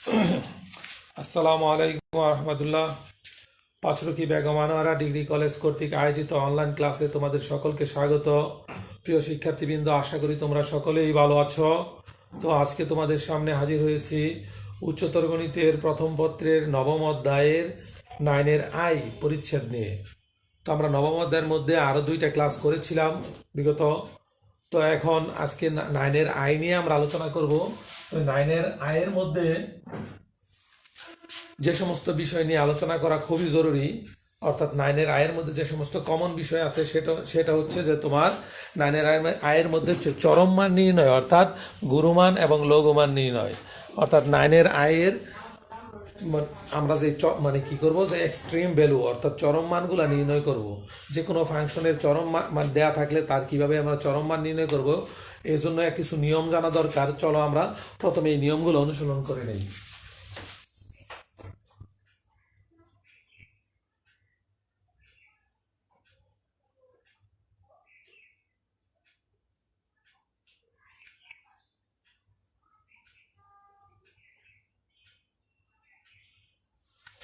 আসসালামু আলাইকুম রহমতুল্লাহ। Panchrukhi Begum Anwara degree college কর্তৃক আয়োজিত অনলাইন ক্লাসে তোমাদের সকলকে স্বাগত। প্রিয় শিক্ষার্থীবৃন্দ, আশা করি তোমরা সকলেই ভালো আছো। তো আজকে তোমাদের সামনে হাজির হয়েছি উচ্চতর গণিতের প্রথম পত্রের নবম অধ্যায়ের 9-এর আই পরিচ্ছেদ নিয়ে। তো আমরা নবম অধ্যায়ের মধ্যে আরও 2টা ক্লাস করেছিলাম বিগত। তো এখন আজকে 9-এর আই নিয়ে আমরা আলোচনা করব। তো 9-এর আয়ের মধ্যে যে সমস্ত বিষয় নিয়ে আলোচনা করা খুবই জরুরি, অর্থাৎ 9-এর আয়ের মধ্যে যে সমস্ত কমন বিষয় আছে সেটা হচ্ছে যে তোমার 9-এর আয়ের মধ্যে হচ্ছে চরম মান নির্ণয়, অর্থাৎ গুরুমান এবং লঘুমান নির্ণয়। অর্থাৎ 9-এর আয়ের আমরা যে মানে কি করব, যে এক্সট্রিম ভ্যালু অর্থাৎ চরম মানগুলো নির্ণয় করব। যে কোনো ফাংশনের চরম মান দেয়া থাকলে তার কিভাবে আমরা চরম মান নির্ণয় করব, এই জন্য কিছু নিয়ম জানা দরকার। চলো আমরা প্রথমে এই নিয়মগুলো অনুসরণ করে নেই।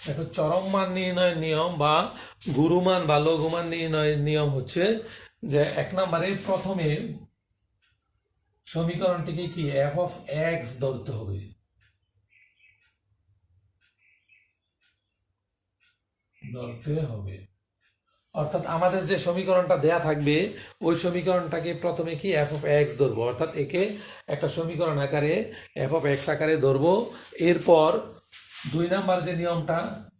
দেখো, চরম মান নির্ণয়ের নিয়ম বা গুরুমান বা লঘুমান নির্ণয়ের নিয়ম হচ্ছে যে 1 নম্বরে প্রথমে সমীকরণটিকে কি এফ অফ এক্স ধরতে হবে। অর্থাৎ আমাদের যে সমীকরণটা দেয়া থাকবে ওই সমীকরণটাকে প্রথমে কি এফ অফ এক্স ধরবো, অর্থাৎ একে একটা সমীকরণ আকারে এফ অফ এক্স আকারে ধরবো। এরপর 2 নাম্বার যে নিয়মটা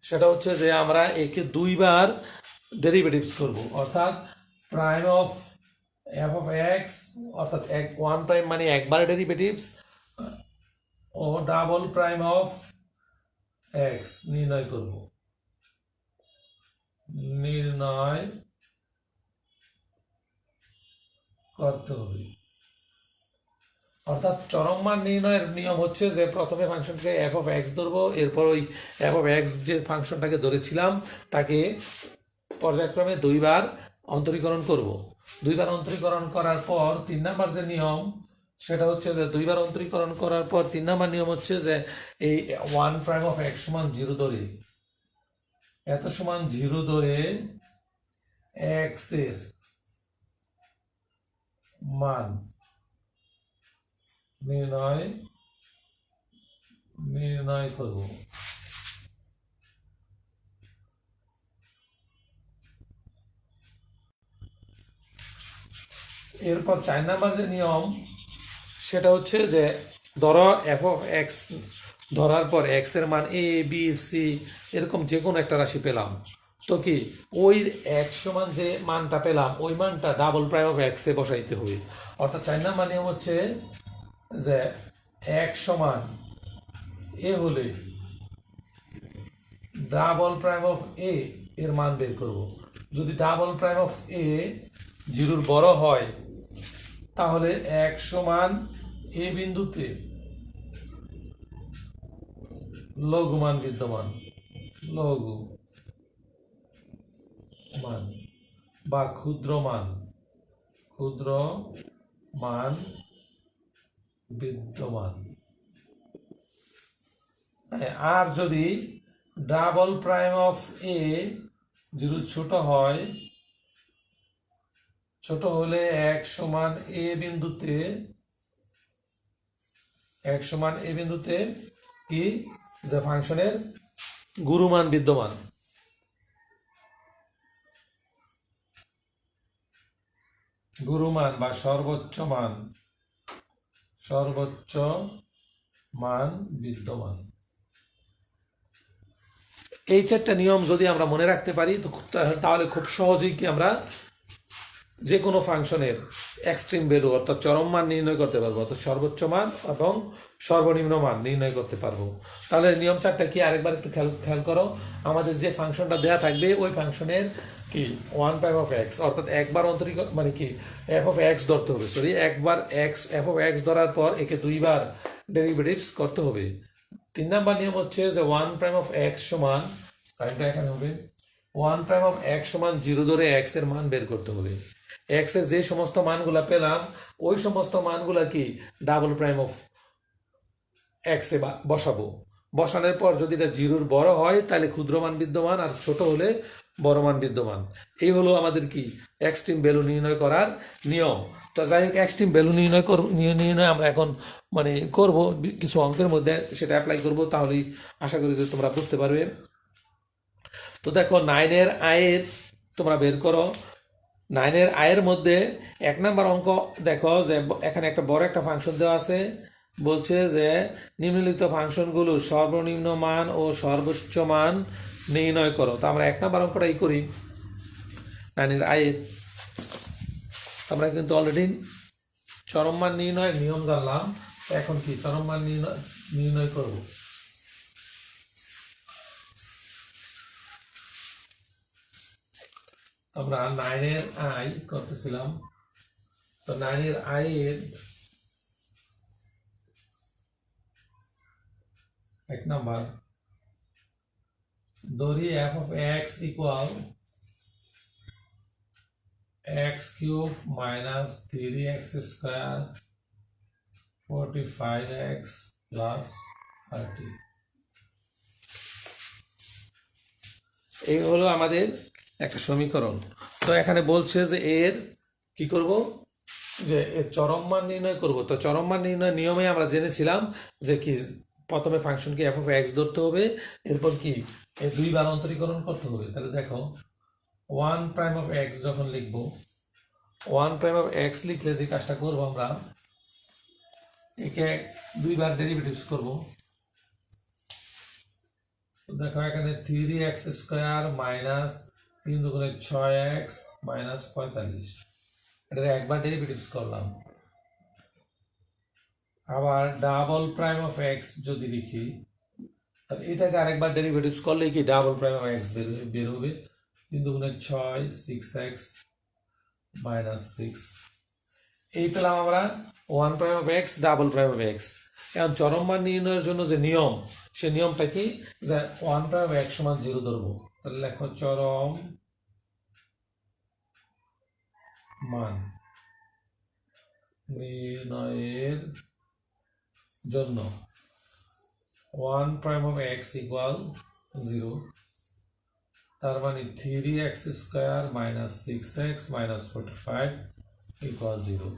সেটা হচ্ছে যে আমরা একে 2বার ডেরিভেটিভস করব, অর্থাৎ prime of f of x অর্থাৎ 1 প্রাইম মানে একবার ডেরিভেটিভস ও ডাবল প্রাইম অফ এক্স নির্ণয় করব। নির্ণয় করতে হবে। অর্থাৎ চরম মান নির্ণয়ের নিয়ম হচ্ছে যে প্রথমে ফাংশনকে এফ অফ এক্স ধরবো, এরপর ওই এফ অফ এক্স যে ফাংশনটাকে ধরেছিলাম তাকে পর্যায়ক্রমে 2বার অন্তরীকরণ করব। 2বার অন্তরীকরণ করার পর 3 নাম্বার যে নিয়ম সেটা হচ্ছে যে 2বার অন্তরীকরণ করার পর 3 নাম্বার নিয়ম হচ্ছে যে এই 1 প্রাইম অফ এক্স সমান 0 ধরে এত সমান 0 ধরে এক্স এর মান নির্ণয় করব। এরপর 4 নাম্বার যে নিয়ম সেটা হচ্ছে যে ধরো এফ অফ এক্স ধরার পর এক্স এর মান এ বি সি এরকম যে কোনো একটা রাশি পেলাম, তো কি ওই এক্স সমান যে মানটা পেলাম ওই মানটা ডাবল প্রাইম অফ এক্স এ বসাইতে হবে। অর্থাৎ 4 নাম্বার নিয়ম হচ্ছে যে এক্স সমান এ হলে ডাবল প্রাইম অফ এ এর মান বের করব। যদি ডাবল প্রাইম অফ এ 0-র বড় হয় তাহলে এক্স সমান এ বিন্দুতে লঘুমান বিদ্যমান, লঘু মান বা ক্ষুদ্র মান বিদ্যমান। আর যদি ডাবল প্রাইম অফ এ 0 ছোট হলে এক সমান এ বিন্দুতে কি যে ফাংশনের গুরুমান বিদ্যমান। গুরুমান বা সর্বোচ্চ মান বিদ্যমান। এই 4টা নিয়ম যদি আমরা মনে রাখতে পারি তাহলে খুব সহজেই কি আমরা যে কোনো ফাংশনের এক্সট্রিম ভ্যালু অর্থাৎ চরম মান নির্ণয় করতে পারবো, অর্থাৎ সর্বোচ্চ মান এবং সর্বনিম্ন মান নির্ণয় করতে পারবো। তাহলে নিয়ম 4টা কি আরেকবার একটু খেয়াল করো। আমাদের যে ফাংশনটা দেয়া থাকবে ওই ফাংশনের কি 1 প্রাইম অফ এক্স অর্থাৎ একবার অন্তরীকরণ মানে কি এফ অফ এক্স ধরতে হবে, একবার এফ অফ এক্স ধরার পর একে 2বার ডেরিভেটিভস করতে হবে। 3 নাম্বার নিয়ম হচ্ছে যে 1 প্রাইম অফ এক্স সমান, প্রাইমটা এখানে হবে 1 প্রাইম অফ এক্স সমান 0 ধরে এক্স এর মান বের করতে হবে। এক্স এর যে সমস্ত মানগুলা পেলাম ওই সমস্ত মানগুলা কি ডাবল প্রাইম অফ এক্স এ বসাবো। বসানোর পর যদি এটা জিরোর বড় হয় তাহলে ক্ষুদ্র মান বিদ্যমান, আর ছোট হলে বড় মান বিদ্যমান। এই হলো আমাদের কি এক্সট্রিম ভ্যালু নির্ণয় করার নিয়ম। তো যাই হোক, এক্সট্রিম ভ্যালু নির্ণয় আমরা এখন মানে করব কিছু অঙ্কের মধ্যে, সেটা অ্যাপ্লাই করব, তাহলেই আশা করি যে তোমরা বুঝতে পারবে। তো দেখো 9-এর আয়ের তোমরা বের করো। 9-এর আয়ের মধ্যে 1 নম্বর অঙ্ক দেখো যে এখানে একটা বড় একটা ফাংশন দেওয়া আছে, বলছে যে নিম্নলিখিত ফাংশনগুলো সর্বনিম্ন মান ও সর্বোচ্চ মান নির্ণয় করো। তো আমরা 1 নম্বর অঙ্কটাই করি। 9-এর আয়ের আমরা কিন্তু অলরেডি চরম মান নির্ণয়ের নিয়ম জানলাম, এখন কি চরম মান নির্ণয় করব। আমরা 9-এর আই করতেছিলাম। তো 9-এর আয়ের 1 নাম্বার ধরি f of x equal x cube minus 3x square 45x plus 30। এই হলো আমাদের একটা সমীকরণ। তো এখানে বলছে যে এর কি করব, যে এর চরম মান নির্ণয় করব। তো চরম মান নির্ণয় নিয়মে আমরা জেনেছিলাম যে কি প্রথমে ফাংশনকে f of x ধরতে হবে, এরপর কি এই দুইবার অন্তরীকরণ করতে হবে। তাহলে দেখো 1 প্রাইম অফ x যখন লিখব, 1 প্রাইম অফ x লিখলে যে কাজটা করব আমরা একে দুইবার ডেরিভেটিভস করব। দেখো এখানে 3x স্কোয়ার মাইনাস 3 দুগুণে 6x মাইনাস 45, এটা একবার ডেরিভেটিভস করলাম। আবার ডাবল প্রাইম অফ এক্স যদি লিখি, তাহলে এটাকে আরেকবার ডেরিভেটিভস করলে কি ডাবল প্রাইম অফ এক্স বের হবে। 3 দুগুণে 6 6x মাইনাস 6, এই পেলাম আমরা 1 prime of x double prime of x. এখন চরম মান নির্ণয়ের জন্য যে নিয়ম, সে নিয়মটা কি, যে 1 প্রাইম অফ এক্স সমান 0 ধরবো। তাহলে লেখো চরম মান নির্ণয়ের জন্য 1 প্রাইম অফ এক্স ইকুয়াল 0, তার মানে 3x square minus 6x minus 45 equal 0।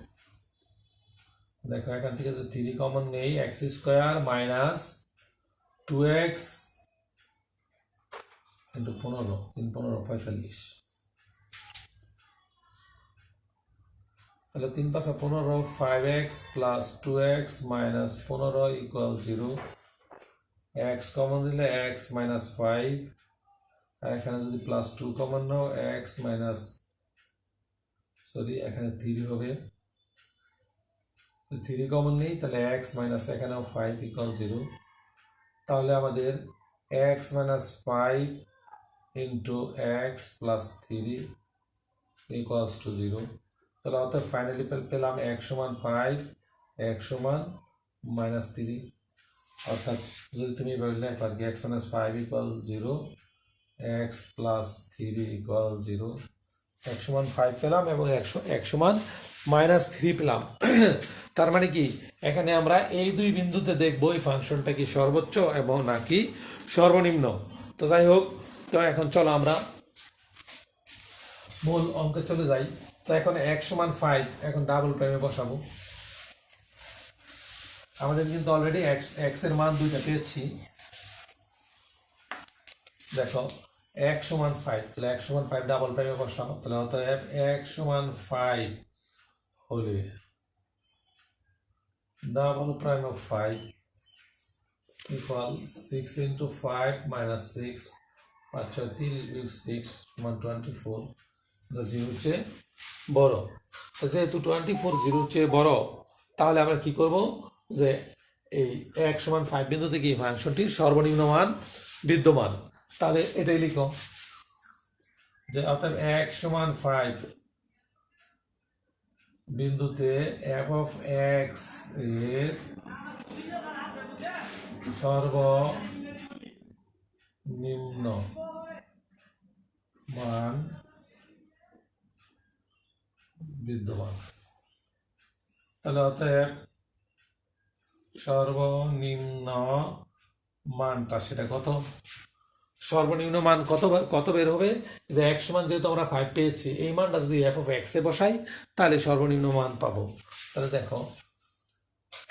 দেখো এখান থেকে যদি 3 কমন নেই, x square minus 2x into 15, 3 15 45, তাহলে 3 5 15, 5x plus 2x minus 15 equal 0। x common দিলে x মাইনাস 5, আর এখানে যদি প্লাস 2 কমন নাও x মাইনাস, সরি এখানে 3 হবে, 3 কমন নেই, তাহলে x মাইনাস এখানেও 5 ইকুয়াল 0। তাহলে আমাদের x minus 5 into x plus 3 equals to 0। তাহলে অর্থাৎ ফাইনালি পেলাম x সমান 5, x সমান মাইনাস 3। অর্থাৎ যদি তুমি এভাবে লেখো আর কি, x minus 5 equal 0, x plus 3 equal 0, x সমান 5 পেলাম এবং x সমান মাইনাস 3 পেলাম। তার মানে কি এখানে আমরা এই দুই বিন্দুতে দেখবো এই ফাংশনটা কি সর্বোচ্চ এবং নাকি সর্বনিম্ন। তো যাই হোক, তো এখন চলো আমরা মূল অঙ্কে চলে যাই। তো এখন x সমান 5 এখন ডাবল প্রাইমে বসাবো। আমাদের কিন্তু অলরেডি x এর মান দুইটা পেয়েছি। দেখো x সমান 5, তাহলে x সমান 5 ডাবল প্রাইমে বসাবো। তাহলে অতএব x সমান 5 হলে double prime of 5 equal 6 into 5 minus 6, 5 6 30 বিয়োগ 6 সমান 24, যা 0 চেয়ে বড়। তো যেহেতু 24 0 চেয়ে বড়, তাহলে আমরা কি করব, যে এই x সমান 5 বিন্দু থেকে এই ফাংশনটির সর্বনিম্ন মান বিদ্যমান। তাহলে এটাই লিখো যে অর্থাৎ x সমান 5 বিন্দুতে f of x এর সর্বনিম্ন মান বিদ্যমান। তাহলে অতএব সর্বনিম্ন মানটা সেটা কত, সর্বনিম্ন মান কত বের হবে, যে x সমান যেহেতু আমরা 5 পেয়েছি, এই মানটা যদি f অফ x এ বসাই তাহলে সর্বনিম্ন মান পাবো। তাহলে দেখো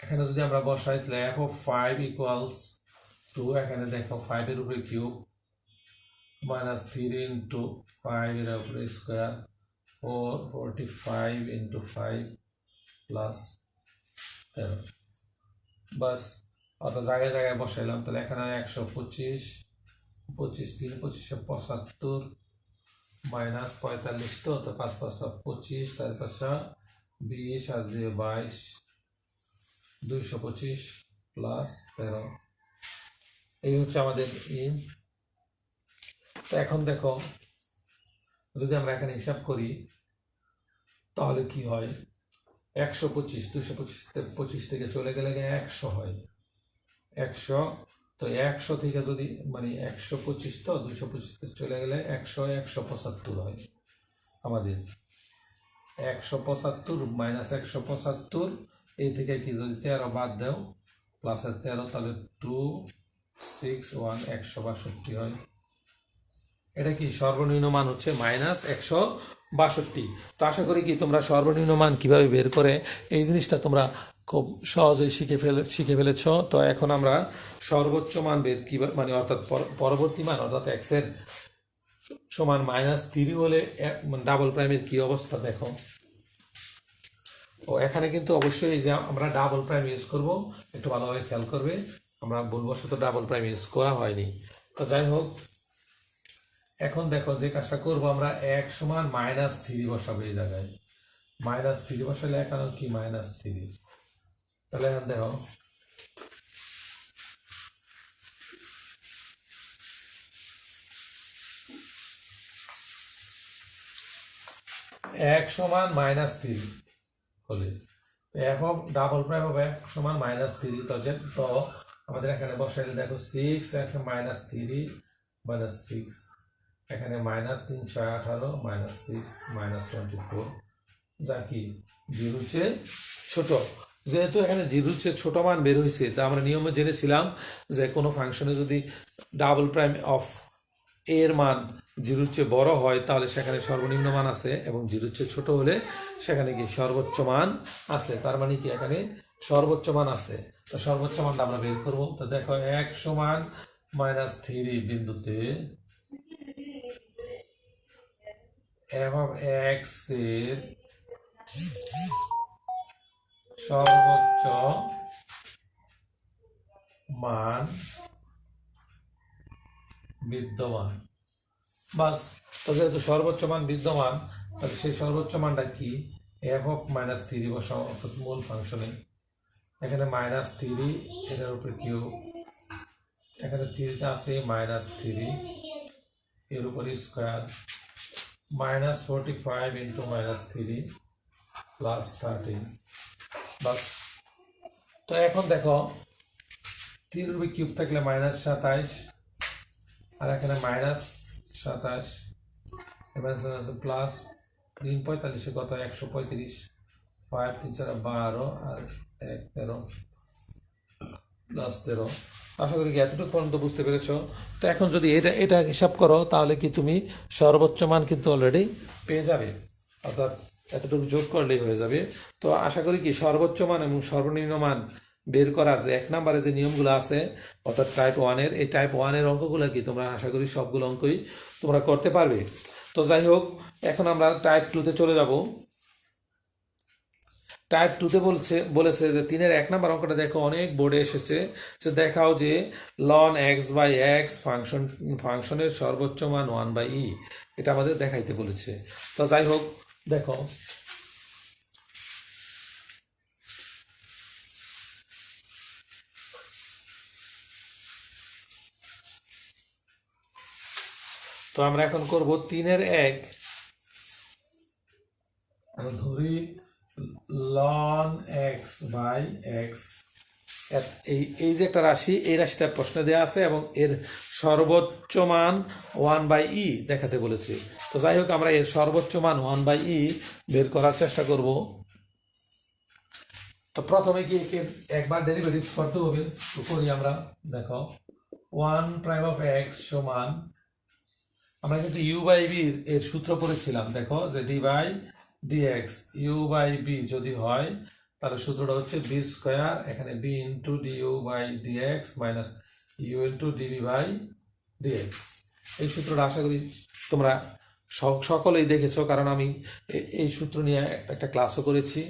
এখানে যদি আমরা বসাই তাহলে f অফ 5 ইকুয়ালস টু, এখানে দেখো 5 এর উপরে কিউব মাইনাস 3 ইন্টু 5 এর উপরে স্কোয়ার 45 ইন্টু 5 প্লাস 13, বাস অর্থাৎ জায়গায় জায়গায় বসাইলাম। তাহলে এখানে 125, 25 3 25 75 মাইনাস 45, তো 5 5 25, 4 5 20 আর 2 22, 225 প্লাস 13, এই হচ্ছে আমাদের ইন। তো এখন দেখো যদি আমরা এখানে হিসাব করি তাহলে কি হয়, 125 225 থেকে চলে গেলে 100 হয়, 100, তো 100 থেকে যদি মানে 125, তো 225 থেকে চলে গেলে 100 175 হয় আমাদের। 175 মাইনাস 175, এই থেকে কি যদি 13 বাদ দাও প্লাস 13, তাহলে 2 6 1 162 হয়। এটা কি সর্বনিম্ন মান হচ্ছে মাইনাস 162। তো আশা করি কি তোমরা সর্বনিম্ন মান কিভাবে বের করে এই জিনিসটা তোমরা খুব সহজেই শিখে ফেলেছ। তো এখন আমরা সর্বোচ্চ মান বের কিভাবে মানে অর্থাৎ পরবর্তী মান অর্থাৎ x এর সমান -3 হলে ডাবল প্রাইমের কি অবস্থা দেখো। ও এখানে কিন্তু অবশ্যই যে আমরা ডাবল প্রাইম ইউজ করব, একটু ভালোভাবে খেয়াল করবে, আমরা ভুলবশত ডাবল প্রাইম ইউজ করা হয়নি। তো যাই হোক, এখন দেখো যে কাজটা করব আমরা x সমান -3 বসাবো এই জায়গায়, -3 বসালে এখানে কি -3, তাহলে এখন দেখো x সমান -3 হলে f of double prime of x সমান -3, তো আমাদের এখানে বসাইলে দেখো 6 এখানে -3 -6, এখানে -3 6 18 -6 -24, যা কি 0 চেয়ে ছোট। যেহেতু এখানে 0 চেয়ে ছোট মান বের হয়েছে, তা আমরা নিয়মে জেনেছিলাম যে কোনো ফাংশনে যদি ডাবল প্রাইম অফ এর মান 0 চেয়ে বড় হয় তাহলে সেখানে সর্বনিম্ন মান আছে, এবং 0 চেয়ে ছোট হলে সেখানে কি সর্বোচ্চ মান আছে। তার মানে কি এখানে সর্বোচ্চ মান আছে। তো সর্বোচ্চ মানটা আমরা বের করব। তো দেখো x সমান -3 বিন্দুতে f অফ x এর সর্বোচ্চ মান বিদ্যমান, বাস। তো যেহেতু সর্বোচ্চ মান বিদ্যমান, তাহলে সেই সর্বোচ্চ মানটা কি, f অফ -3 বসাও অর্থাৎ মূল ফাংশনে, এখানে -3 এটার উপরে কিউব, এখানে 3টা আছে -3 এর উপরে স্কোয়ার -45 ইন্টু -3 প্লাস 13, বাস। তো এখন দেখো 3 এর উপরে কিউব থাকলে -27, আর এখানে -27 এবার প্লাস 3 45 কত 135, 5 3 4 12 আর 1 13 প্লাস 13। আশা করি কি এতটুকু পর্যন্ত বুঝতে পেরেছো। তো এখন যদি এটা হিসাব করো তাহলে কি তুমি সর্বোচ্চ মান কিন্তু অলরেডি পেয়ে যাবে, অর্থাৎ এতটুকু যোগ করলেই হয়ে যাবে। তো আশা করি কি সর্বোচ্চ মান এবং সর্বনিম্ন মান বের করার যে 1 নম্বরে যে নিয়মগুলো আছে অর্থাৎ টাইপ 1 এর, এই টাইপ 1 এর অঙ্কগুলো কি তোমরা আশা করি সবগুলো অঙ্কই তোমরা করতে পারবে। তো যাই হোক, এখন আমরা টাইপ 2 তে চলে যাব। টাইপ 2 তে বলেছে যে 3 এর 1 নম্বর অঙ্কটা দেখো অনেক বোর্ডে এসেছে, যে দেখাও যে ln x/x ফাংশনের সর্বোচ্চ মান 1/e, এটা আমাদের দেখাইতে বলেছে। তো যাই হোক দেখো, তো আমরা এখন করব 3 এর 1, আমরা ধরি ln x/x, এই যে একটা রাশি, এই রাশিটা প্রশ্নে দেওয়া আছে এবং এর সর্বোচ্চ মান 1/e দেখাতে বলেছে। তো যাই হোক, আমরা এর সর্বোচ্চ মান 1/e বের করার চেষ্টা করব। তো প্রথমে কি একে একবার ডেরিভেটিভ করতে হবে, তো করি আমরা। দেখো ওয়ান প্রাইম অফ এক্স সমান, আমরা কিন্তু ইউ বাই বি এর সূত্র পড়েছিলাম, দেখো যে d by dx u by v যদি হয় তাহলে সূত্রটা হচ্ছে বি স্কোয়ার, এখানে v into d u by dx minus you into dv by dx. এই সূত্রটা আশা করি তোমরা সকলেই দেখেছো, কারণ আমি এই সূত্র নিয়ে একটা ক্লাসও করেছি।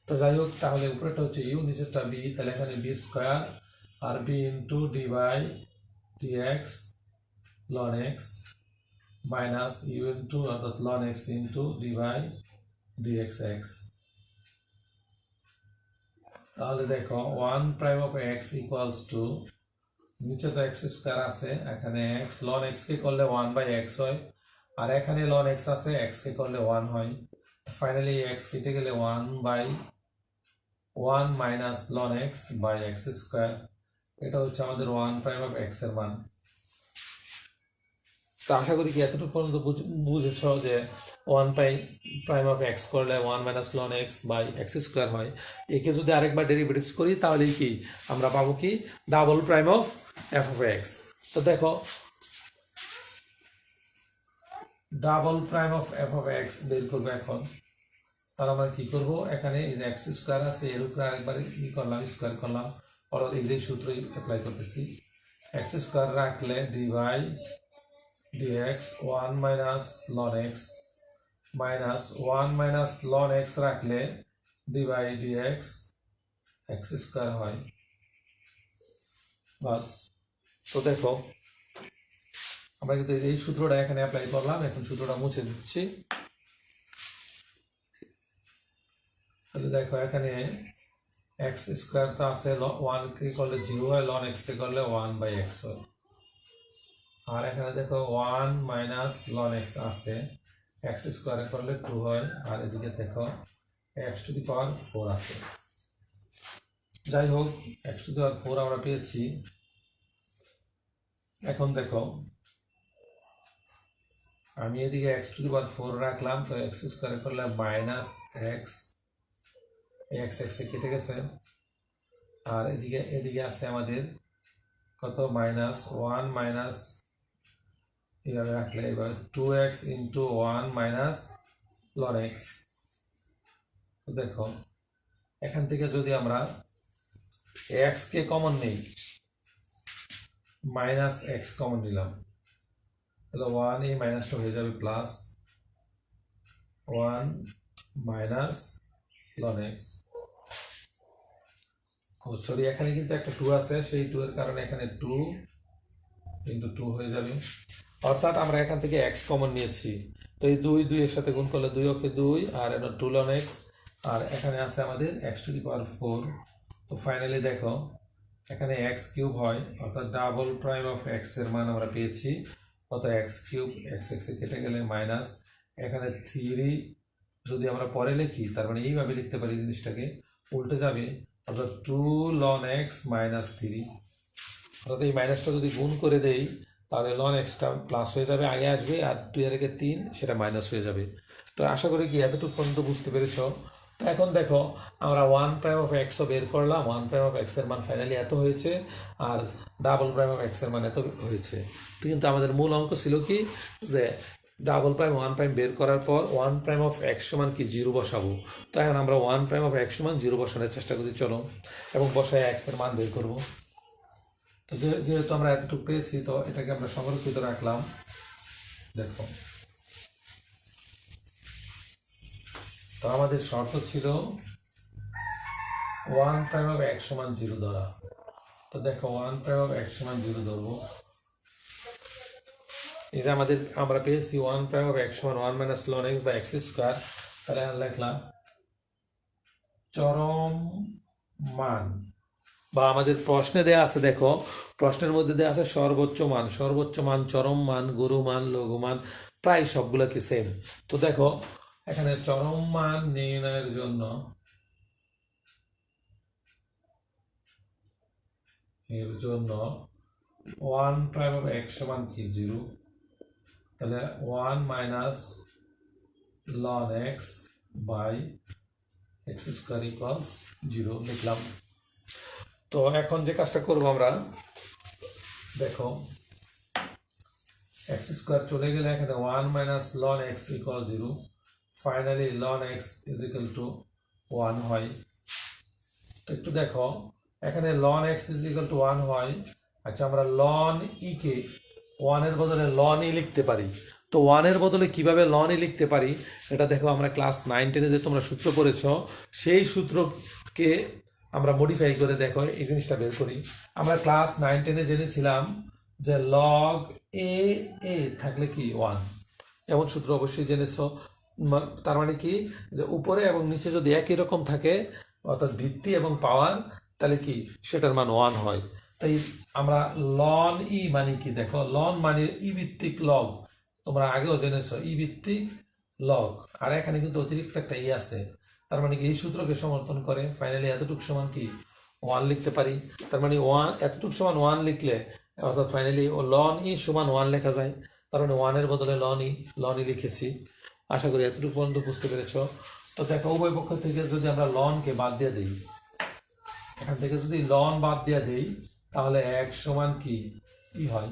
তো যাই হোক, তাহলে উপরেটা হচ্ছে ইউ, নিচেরটা বি, তাহলে এখানে বি স্কোয়ার আর B into D by D X ln X minus you into অর্থাৎ ln X into D by D X X. তাহলে দেখো one prime of X equals to, নিচে তো এক্স স্কোয়ার আছে, এখানে এক্স লন এক্স কে করলে ওয়ান বাই এক্স হয়, আর এখানে লন এক্স আছে, এক্স কে করলে ওয়ান হয়। ফাইনালি এক্স কেটে গেলে one by one minus ln x by x square. এটা হচ্ছে আমাদের ওয়ান প্রাইম অফ এক্স এর মান। তো আশা করি কি এতটুকু পর্যন্ত বুঝেছ যে ওয়ান প্রাইম অফ এক্স করলে one minus ln x by x square হয়। একে যদি আরেকবার ডেরিভেটিভস করি তাহলে কি আমরা পাবো কি double prime of f of x. তো দেখো double prime of f of x বের করবো এখন। তাহলে আমরা কি করবো, এখানে এক্স স্কোয়ার আছে, এর উপরে আরেকবার কি করলাম, স্কোয়ার করলাম, অর্থাৎ এই যে সূত্রই অ্যাপ্লাই করতেছি। এক্স স্কোয়ার রাখলে D by dx 1 minus ln x minus 1 minus ln x রাখলে d by dx x square হয়। বাস। তো দেখো আমরা কিন্তু এই সূত্রটা এখানে অ্যাপ্লাই করলাম, এখন সূত্রটা মুছে দিচ্ছি। তাহলে দেখো এখানে x স্কয়ার তো আছে, 1 কে করলে 0 হয়, ln x কে করলে 1 by x হয়। আর এখানে দেখো 1 মাইনাস লন এক্স আছে, এক্স স্কোয়ারে করলে 2 হয়, আর এদিকে দেখো এক্স টু দি পাওয়ার 4 আছে। যাই হোক, এক্স টু দি পাওয়ার 4 আমরা পেয়েছি। এখন দেখো আমি এদিকে এক্স টু দি পাওয়ার 4 রাখলাম, তো এক্স স্কোয়ারে করলে মাইনাস এক্স, এক্স এক্সে কেটে গেছে, আর এদিকে আছে আমাদের কত মাইনাস 1 মাইনাস, এভাবে রাখলে এবার 2x into 1 minus ln x. দেখো এখান থেকে যদি আমরা এক্স কে কমন নেই, মাইনাস এক্স কমন নিলাম, তাহলে 1 এই মাইনাসটা হয়ে যাবে প্লাস 1 মাইনাস লন এক্স। ও সরি, এখানে কিন্তু একটা 2 আছে, সেই 2 এর কারণে এখানে 2 ইন্টু 2 হয়ে যাবে, অর্থাৎ আমরা এখান থেকে এক্স কমন নিয়েছি। তো এই 2 এর সাথে গুণ করলে 2 ওকে 2, আর এটা 2 লন এক্স, আর এখানে আছে আমাদের এক্স টু দি পাওয়ার 4। তো ফাইনালি দেখো এখানে এক্স কিউব হয়, অর্থাৎ ডাবল প্রাইম অফ এক্স এর মান আমরা পেয়েছি কত, এক্স কিউব, এক্স এক্সে কেটে গেলে মাইনাস, এখানে 3 যদি আমরা পরে লিখি তার মানে এইভাবে লিখতে পারি, জিনিসটাকে উল্টে যাবে, অর্থাৎ 2 লন এক্স মাইনাস 3, অর্থাৎ এই মাইনাসটা যদি গুণ করে দেই তাহলে লন এক্সটা প্লাস হয়ে যাবে, আগে আসবে, আর 2 এর আগে 3 সেটা মাইনাস হয়ে যাবে। তো আশা করি কি এতটুকু পর্যন্ত বুঝতে পেরেছ। তো এখন দেখো আমরা ওয়ান প্রাইম অফ এক্সও বের করলাম, ওয়ান প্রাইম অফ এক্স এর মান ফাইনালি এত হয়েছে, আর ডাবল প্রাইম অফ এক্স এর মান এত হয়েছে। তো কিন্তু আমাদের মূল অঙ্ক ছিল কি যে ডাবল প্রাইম ওয়ান প্রাইম বের করার পর ওয়ান প্রাইম অফ এক্স সমান কি 0 বসাবো। তো এখন আমরা ওয়ান প্রাইম অফ এক্স সমান 0 বসানোর চেষ্টা করি, চলো, এবং বসায় এক্স এর মান বের করবো। তো যেহেতু আমরা এতটুকু পেয়েছি, তো এটাকে আমরা সংরক্ষিত রাখলাম। দেখো তো আমাদের শর্ত ছিল ওয়ান প্রাইম অফ এক্স সমান 0 ধরা। তো দেখো ওয়ান প্রাইম অফ এক্স সমান 0 ধরবো, এটা আমরা পেয়েছি ওয়ান প্রাইম অফ এক্স সমান 1 minus ln x by x square. তাহলে লিখলাম চরম মান, বা আমাদের প্রশ্নে দেয়া আছে, দেখো প্রশ্নের মধ্যে দেয়া আছে সর্বোচ্চ মান, সর্বোচ্চ মান, চরম মান, গুরু মান, লঘু মান, প্রায় সবগুলো কি সেম। তো দেখো এখানে চরম মান নির্ণয়ের জন্য ওয়ান প্রাইম অফ এক্স সমান কি 0, তাহলে 1 minus ln x by x square equals 0 লিখলাম। তো এখন যে কাজটা করবো আমরা, দেখো এক্স স্কোয়ার চলে গেলে এখানে 1 minus ln x equal 0, finally ln x is equal to 1 হয়। তো একটু দেখো এখানে ln x is equal to 1 হয়। আচ্ছা, আমরা লন ই কে 1 এর বদলে লন ই লিখতে পারি। তো 1 এর বদলে কিভাবে লন ই লিখতে পারি এটা দেখো, আমরা ক্লাস 9-10 যে তোমরা সূত্র পড়েছ সেই সূত্রকে আমরা মডিফাই করে দেখো এই জিনিসটা বের করি। আমরা ক্লাস 9-10 জেনেছিলাম যে লগ এ এ থাকলে কি 1, এমন সূত্র অবশ্যই জেনেছ। তার মানে কি যে উপরে এবং নিচে যদি একই রকম থাকে অর্থাৎ ভিত্তি এবং পাওয়ার, তাহলে কি সেটার মান 1 হয়। তাই আমরা লন ই মানে কি দেখো, লন মানে ই ভিত্তিক লগ, তোমরা আগেও জেনেছো ই ভিত্তিক লগ, আর এখানে কিন্তু অতিরিক্ত একটা ই আছে, তার মানে কি এই সূত্রকে সমর্থন করে। ফাইনালি এতটুকু সমান কি 1 লিখতে পারি। তার মানে 1 এতটুকু সমান 1 লিখলে অর্থাৎ ফাইনালি লন ই সমান 1 লেখা যায়। তার মানে 1 এর বদলে লন ই লিখেছি। আশা করি এতটুকু পর্যন্ত বুঝতে পেরেছ। তো দেখো উভয় পক্ষ থেকে যদি আমরা লনকে বাদ দিয়ে দিই, এখান থেকে যদি লন বাদ দিয়ে দিই তাহলে এক সমান কি ই হয়।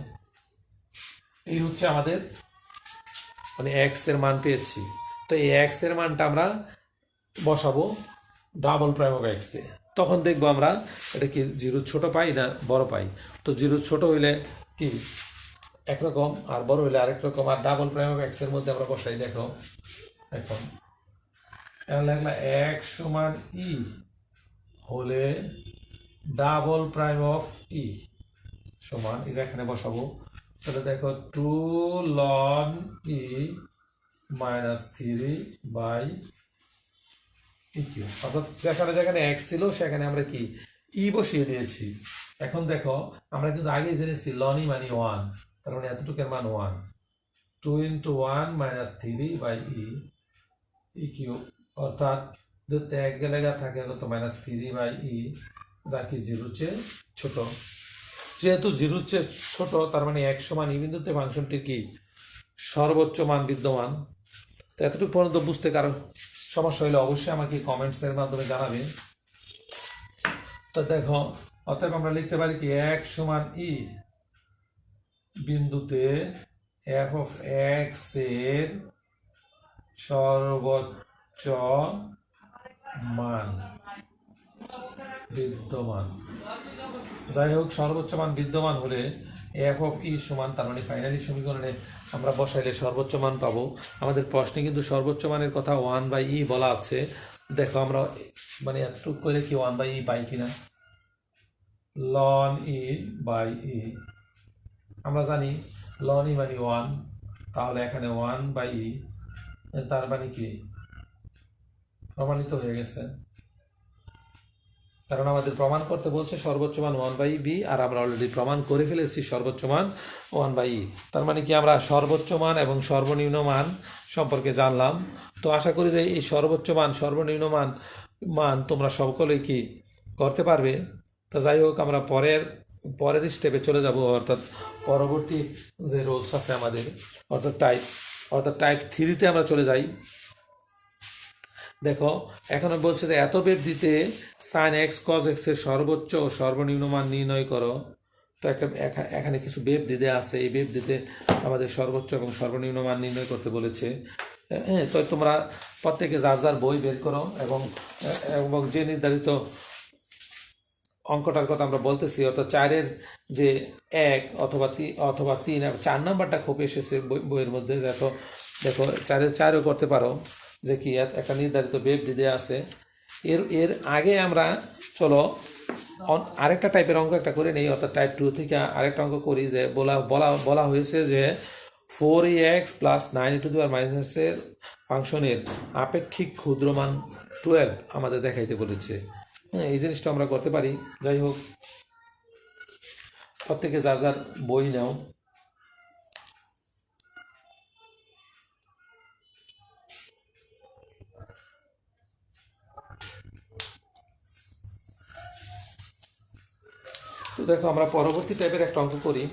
এই হচ্ছে আমাদের মানে এক্স এর মান পেয়েছি। তো এই এক্স এর মানটা আমরা বসাবো ডাবল প্রাইম অফ এক্স এ, তখন দেখবো আমরা এটা কি 0 ছোট পাই না বড় পাই। তো 0 ছোট হইলে কি একরকম, আর বড় হইলে আরেক রকম। আর ডাবল প্রাইম অফ এক্স এর মধ্যে আমরা বসাই দেখো, এখন লেখলা এক্স সমান ই হলে ডাবল প্রাইম অফ ই সমান এটা এখানে বসাবো। তাহলে দেখো 2 ln e minus 3 by e cube, অর্থাৎ যেখানে যেখানে এক্স ছিল সেখানে আমরা কি ই বসিয়ে দিয়েছি। এখন দেখো আমরা কিন্তু আগে জেনেছি লন ই মানে 1, তার মানে এতটুকুর মান 1, 2 into 1 minus 3 by e cube, অর্থাৎ যদি এক গেলে থাকে কত মাইনাস 3 বাই ই, যা কি 0 চেয়ে ছোট। যেহেতু 0 চেয়ে ছোট তার মানে এক সমান ই বিন্দুতে ফাংশনটির কি সর্বোচ্চ মান বিদ্যমান। তো এতটুকু পর্যন্ত বুঝতে কারণ সমস্যা হলে অবশ্যই আমাকে কমেন্টসের মাধ্যমে জানাবে। তো দেখো অতএব আমরা লিখতে পারি কি এক সমান ই বিন্দুতে এফ অফ এক্স এর সর্বোচ্চ মান বিদ্যমান। যাই হোক, সর্বোচ্চ মান বিদ্যমান হলে এফ অফ ই সমান, তার মানে ফাইনালি সমীকরণে আমরা বসাইলে সর্বোচ্চ মান পাবো। আমাদের প্রশ্নে কিন্তু সর্বোচ্চ মানের কথা 1 বাই ই বলা আছে। দেখো আমরা মানে এতটুকু করে কি 1 বাই ই পাই কিনা, লন ই বাই ই, আমরা জানি লন ই মানে 1, তাহলে এখানে 1 বাই ই, তার মানে কি প্রমাণিত হয়ে গেছে। কারণ আমাদের প্রমাণ করতে বলছে সর্বোচ্চ মান 1 বাই বি, আর আমরা অলরেডি প্রমাণ করে ফেলেছি সর্বোচ্চ মান 1 বাই ই। তার মানে কি আমরা সর্বোচ্চ মান এবং সর্বনিম্ন মান সম্পর্কে জানলাম। তো আশা করি যে এই সর্বোচ্চ মান সর্বনিম্ন মান তোমরা সকলেই কি করতে পারবে। তো যাই হোক, আমরা পরের স্টেপে চলে যাব, অর্থাৎ পরবর্তী যে রোলস আছে আমাদের, অর্থাৎ টাইপ 3-তে আমরা চলে যাই। দেখো এখন বলছে যে এত বেব দিতে সাইন এক্স কজ এক্স এর সর্বোচ্চ ও সর্বনিম্ন মান নির্ণয় করো। তো এখানে কিছু বেব দিতে আছে, এই বেব দিতে আমাদের সর্বোচ্চ এবং সর্বনিম্ন মান নির্ণয় করতে বলেছে। হ্যাঁ, তো তোমরা প্রত্যেকে যার যার বই বের করো এবং যে নির্ধারিত অঙ্কটার কথা আমরা বলতেছি, অর্থাৎ 4-এর যে 1 অথবা 3 4 নাম্বারটা খুব এসেছে বইয়ের মধ্যে। দেখো 4-এর 4ও করতে পারো, যে কি একটা নির্ধারিত বেব দিতে আছে। এর আগে আমরা চলো আরেকটা টাইপের অঙ্ক একটা করে নেই, অর্থাৎ টাইপ 2 থেকে আরেকটা অঙ্ক করি। যে বলা হয়েছে যে 4ax plus 9e two the power minus এর ফাংশনের আপেক্ষিক ক্ষুদ্র মান 12 আমাদের দেখাইতে বলেছে। হ্যাঁ, এই জিনিসটা আমরা করতে পারি। যাই হোক, প্রত্যেকে যার যার বই নাও। তো দেখো আমরা পরবর্তী টাইপের একটা অঙ্ক করি।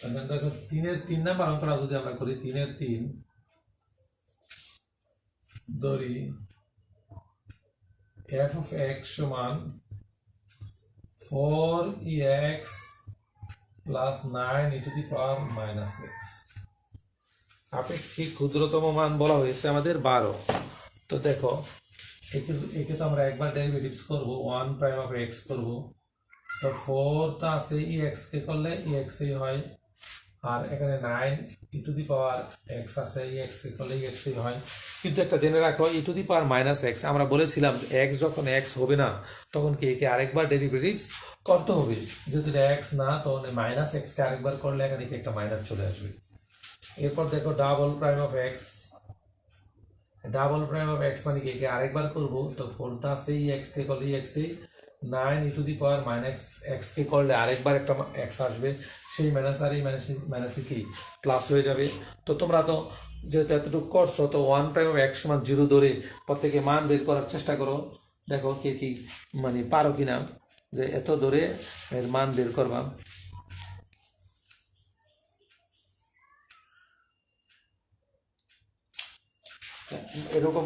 এখন দেখো 3 নাম্বার অঙ্কটা যদি আমরা করি 3 ধরি f of x সমান 4ex plus 9 e to the power minus x। আপেক্ষিক ক্ষুদ্রতম মান বলা হয়েছে আমাদের 12। তো দেখো একে তো আমরা একবার ডেরিভেটিভস করব 1 প্রাইম অফ x করব। তো 4 তো আছে ex কে করলে ex এই হয়, আর এখানে 9 e to the power x আছে ex কে করলে ex এই হয়। কিন্তু একটা জেনে রাখো e to the power minus x আমরা বলেছিলাম x যখন x হবে না তখন কি একে আরেকবার ডেরিভেটিভস করতে হবে। যেহেতু x না তখন মাইনাস x কে আরেকবার করলে এখানে কি একটা মাইনাস চলে আসবে। এরপর দেখো double prime of x, double prime of x মানে কি একে আরেকবার করব। তো 4 টা আছে ex কে করলে ex এই, 9 e to the power minus x কে করলে আরেকবার একটা x আসবে, সেই মাইনাস আর এই মাইনাসে কি প্লাস হয়ে যাবে। তো তোমরা তো যেহেতু এতটুকু করছো তো 1 প্রাইম অফ x সমান 0 ধরে প্রত্যেকে মান বের করার চেষ্টা করো। দেখো কে কি মানে পারো কিনা যে এত ধরে এর মান বের করবা। এরকম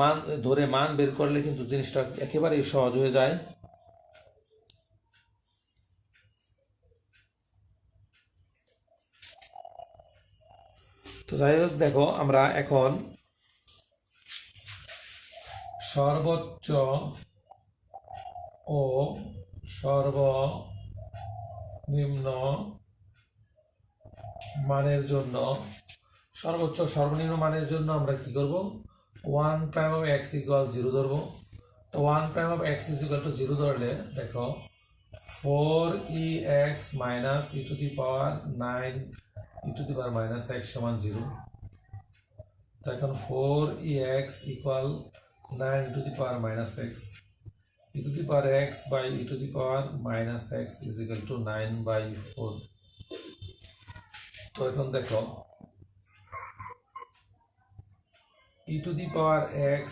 মান ধরে মান বের করলে কিন্তু জিনিসটা একেবারেই সহজ হয়ে যায়। তো যাই হোক দেখো আমরা এখন সর্বোচ্চ ও সর্বনিম্ন মানের জন্য সর্বোচ্চ সর্বনিম্ন মানের জন্য আমরা কি করব 1 প্রাইম অফ x ইকুয়াল 0 ধরবো। তো 1 prime of x equal to 0 ধরলে দেখো 4ex minus e to the power 9 e to the power minus x সমান 0। তো এখন 4ex equal 9 e to the power minus x, e to the power x by e to the power minus x is equal to 9/4। তো এখন দেখো e to the power x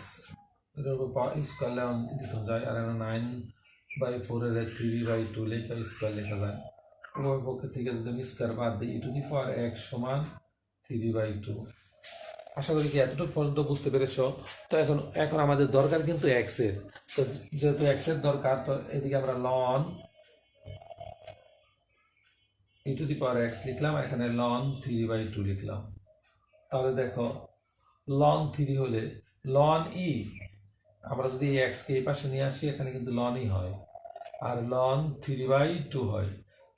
এর উপর পাওয়ার square লিখুন যায়, আর 9/4 এর 3/2 লেখা স্কয়ার লেখা যায়। উভয় পক্ষ থেকে যদি আমি স্কয়ার বাদ দিই e to the power x সমান 3/2। আশা করি কি এতটুকু পর্যন্ত বুঝতে পেরেছ। তো এখন আমাদের দরকার কিন্তু x এর। তো যেহেতু x এর দরকার তো এদিকে আমরা ln e to the power x লিখলাম, এখানে লন 3/2 লিখলাম। তাহলে দেখো লন 3 হলে লন ই, আমরা যদি x কে এই পাশে নিয়ে আসি এখানে কিন্তু লন ই হয়, আর লন 3/2 হয়।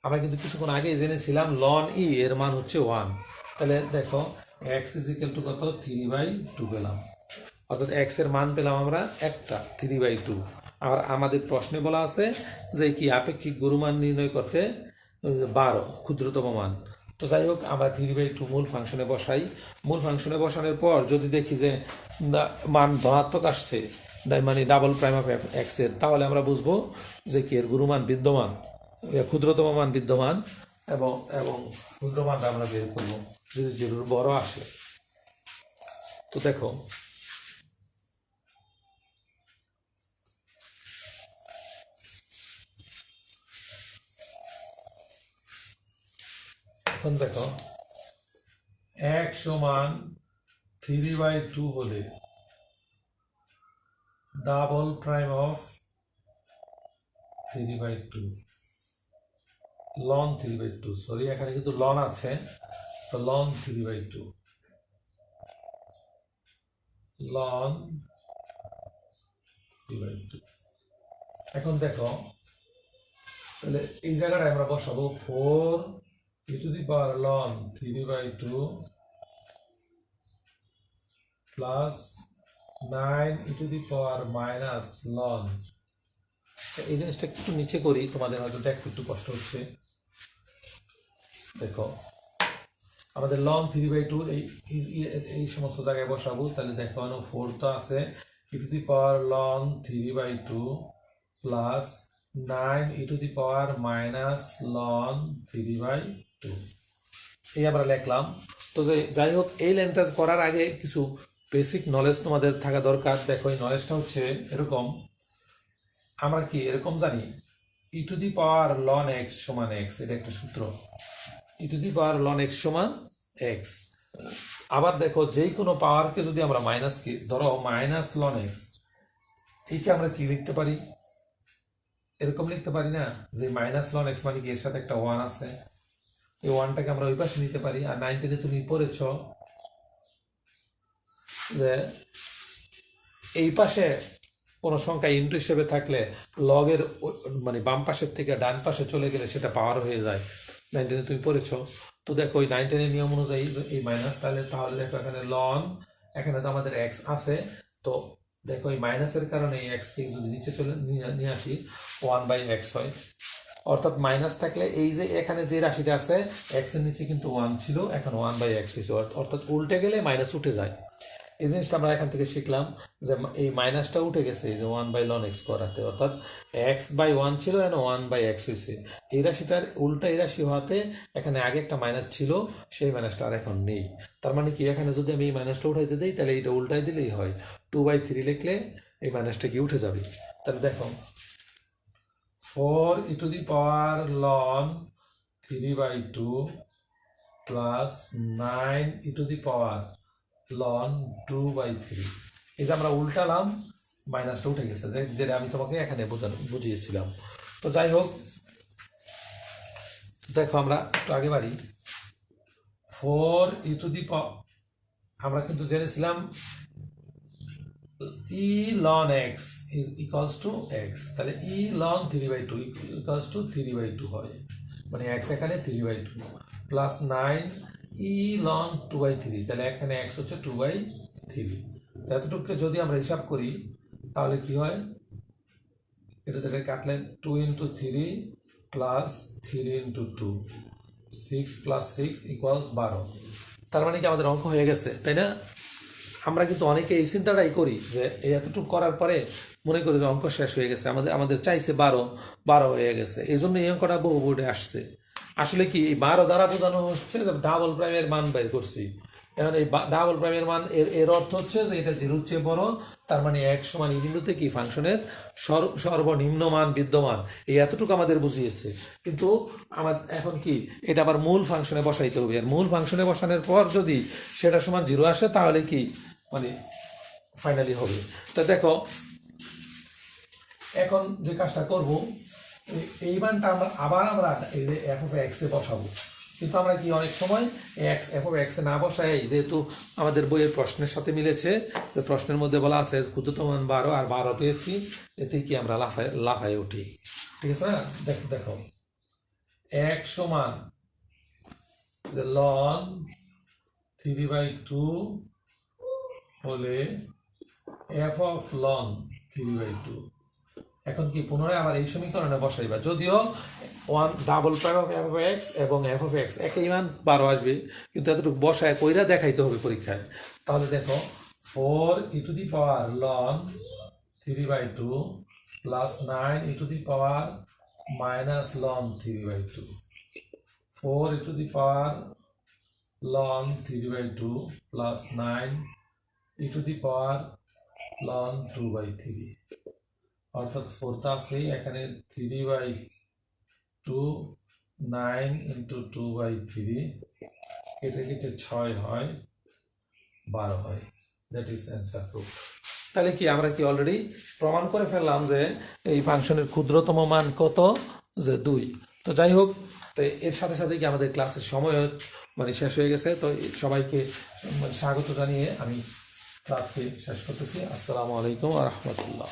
আমরা কিন্তু কিছুক্ষণ আগে জেনেছিলাম লন ই এর মান হচ্ছে 1। তাহলে দেখো x ইজ ইকুয়াল টু কত 3/2 পেলাম, অর্থাৎ x এর মান পেলাম আমরা একটা 3/2। আর আমাদের প্রশ্নে বলা আছে যে কি আপেক্ষিক গুরুমান নির্ণয় করতে 12 ক্ষুদ্রতম মান। তো যাই হোক আমরা 3/2 মূল ফাংশনে বসাই। মূল ফাংশনে বসানোর পর যদি দেখি যে মান ধনাত্মক আসছে মানে ডাবল প্রাইম অফ x এর, তাহলে আমরা বুঝবো যে কি এর গুরুমান বিদ্যমান, ক্ষুদ্রতম মান বিদ্যমান, এবং ক্ষুদ্র মানটা আমরা বের করবো যদি জরুর বড় আসে। তো দেখো এখন দেখো x সমান 3/2 হলে double prime of 3/2 ln 3/2, sorry এখানে কিন্তু লন আছে, তো লন 3/2 লন 3/2। এখন দেখো তাহলে এই জায়গাটায় আমরা বসাবো 4 e to the power ln 3/2 plus 9 e to the power minus ln। এই জিনিসটা একটু নিচে করি, তোমাদের হয়তো দেখতে একটু কষ্ট হচ্ছে। দেখো আমাদের লন 3/2 এই সমস্ত জায়গায় বসাবো। তাহলে দেখো 4 তো আছে e to the power ln 3/2 plus 9 e to the power minus ln 3/2 এই আমরা লিখলাম। তো যাই হোক এই লাইনটা করার আগে কিছু বেসিক নলেজ তোমাদের থাকা দরকার। দেখো এই নলেজটা হচ্ছে এরকম, আমরা কি এরকম জানি e to the power ln x সমান x, এটা একটা সূত্র। E to the power ln X সমান এক্স। আবার দেখো যেই কোনো পাওয়ারকে যদি আমরা মাইনাসকে ধরো মাইনাস লন এক্স, এইকে আমরা কি লিখতে পারি, এরকম লিখতে পারি না যে মাইনাস লন এক্স মানে কি এর সাথে একটা ওয়ান আছে, এই ওয়ানটাকে আমরা ওই পাশে নিতে পারি। আর 9 টেনে তুমি পড়েছ যে এই পাশে কোনো সংখ্যা ইনটু হিসেবে থাকলে লগের মানে বাম পাশের থেকে ডান পাশে চলে গেলে সেটা পাওয়ার হয়ে যায়। 9 টেনে তুমি পড়েছ। তো দেখো ওই 9 টেনের নিয়ম অনুযায়ী এই মাইনাস তাহলে দেখো এখানে লন, এখানে তো আমাদের এক্স আছে, তো দেখো এই মাইনাসের কারণে এই এক্সকে যদি নিচে চলে নিয়ে আসি 1/x হয়। অর্থাৎ মাইনাস থাকলে এই যে এখানে যে রাশিটা আছে এক্স এর নিচে কিন্তু 1 ছিল, এখন 1/x হয়েছে, অর্থাৎ উল্টে গেলে মাইনাস উঠে যায়। এই জিনিসটা আমরা এখান থেকে শিখলাম যে এই মাইনাসটা উঠে গেছে এই যে 1/ln x করাতে, অর্থাৎ x/1 ছিল এখানে 1/x হয়েছে। এই রাশিটার উল্টা এই রাশি হওয়াতে এখানে আগে একটা মাইনাস ছিল, সেই মাইনাসটা আর এখন নেই। তার মানে কি এখানে যদি আমি এই মাইনাসটা উঠাইতে দিই তাহলে এইটা উল্টাই দিলেই হয়, 2/3 লিখলে এই মাইনাসটা কি উঠে যাবে। তাহলে দেখো 4 e to the power ln 3/2 plus 9 e to the power ln 2/3। এই যে আমরা উল্টালাম, মাইনাসটা উঠে গেছে, যেটা আমি তোমাকে এখানে বুঝিয়েছিলাম। তো যাই হোক, দেখো আমরা একটু আগে বাড়ি। 4 e to the power, আমরা কিন্তু জেনেছিলাম e ln x is equals to x, তাহলে e ln 3/2 equals to 3/2 হয়, মানে x এখানে 3/2 প্লাস 9 e ln 2/3, তাহলে এখানে x হচ্ছে 2/3। এতটুকুকে যদি আমরা হিসাব করি তাহলে কি হয়, এটা কাটলে 2 into 3 plus 3 into 2, 6 plus 6 equals 12। তার মানে কি আমাদের অঙ্ক হয়ে গেছে, তাই না? আমরা কিন্তু অনেকে এই চিন্তাটাই করি যে এই এতটুকু করার পরে মনে করি যে অঙ্ক শেষ হয়ে গেছে, আমাদের চাইছে 12 হয়ে গেছে, এই জন্য এই অঙ্কটা বহু বোর্ডে আসছে। আসলে কি এই 12 দ্বারা বোঝানো হচ্ছে যে ডাবল প্রাইমের মান বের করছি। এখন এই ডাবল প্রাইমের মান এর অর্থ হচ্ছে যে এটা 0-র চেয়ে বড়, তার মানে 1 সমান এই বিন্দুতে কি ফাংশনের সর্বনিম্ন মান বিদ্যমান, এই এতটুকু আমাদের বুঝিয়েছে। কিন্তু আমাদের এখন কি এটা আবার মূল ফাংশনে বসাইতে হবে, আর মূল ফাংশনে বসানোর পর যদি সেটা সমান 0 আসে তাহলে কি মানে ফাইনালি হবে। তো দেখো এখন যে কাজটা করব, এই মানটা আমরা এই যে f(x) এ বসাবো, কিন্তু আমরা কি অনেক সময় f(x) এ না বসাই, যেহেতু আমাদের বইয়ের প্রশ্নের সাথে মিলেছে, যে প্রশ্নের মধ্যে বলা আছে ক্ষুদ্রতম মান 12 আর 12 পেয়েছি, এতে কি আমরা লাফায় উঠি, ঠিক আছে না? দেখো x সমান যে ln 3/2 হলে f of ln 3/2। এখন কি পুনরায় আবার এই সমীকরণে বসাইবা, যদিও ডাবল প্রাইম অফ f(x) এবং f(x) একই মান 12 আসবে, কিন্তু এতটুকু বসায় কইরা দেখাইতে হবে পরীক্ষায়। তাহলে দেখো 4 e to the power ln 3/2 plus 9 e to the power minus ln 3/2, 4 e to the power ln 3/2 plus 9 e to the power ln 2/3, অর্থাৎ 4 টা আছে এখানে, 3/2 9 into 2/3, কেটে 6 হয়, 12 হয়। That is answer proof. তাহলে কি আমরা কি অলরেডি প্রমাণ করে ফেললাম যে এই ফাংশনের ক্ষুদ্রতম মান কত, যে 2। তো যাই হোক, তো এর সাথে সাথে কি আমাদের ক্লাসের সময় মানে শেষ হয়ে গেছে। তো সবাইকে স্বাগত জানিয়ে আমি ক্লাসকে শেষ করতেছি। আসসালামু আলাইকুম ওয়া রাহমাতুল্লাহ।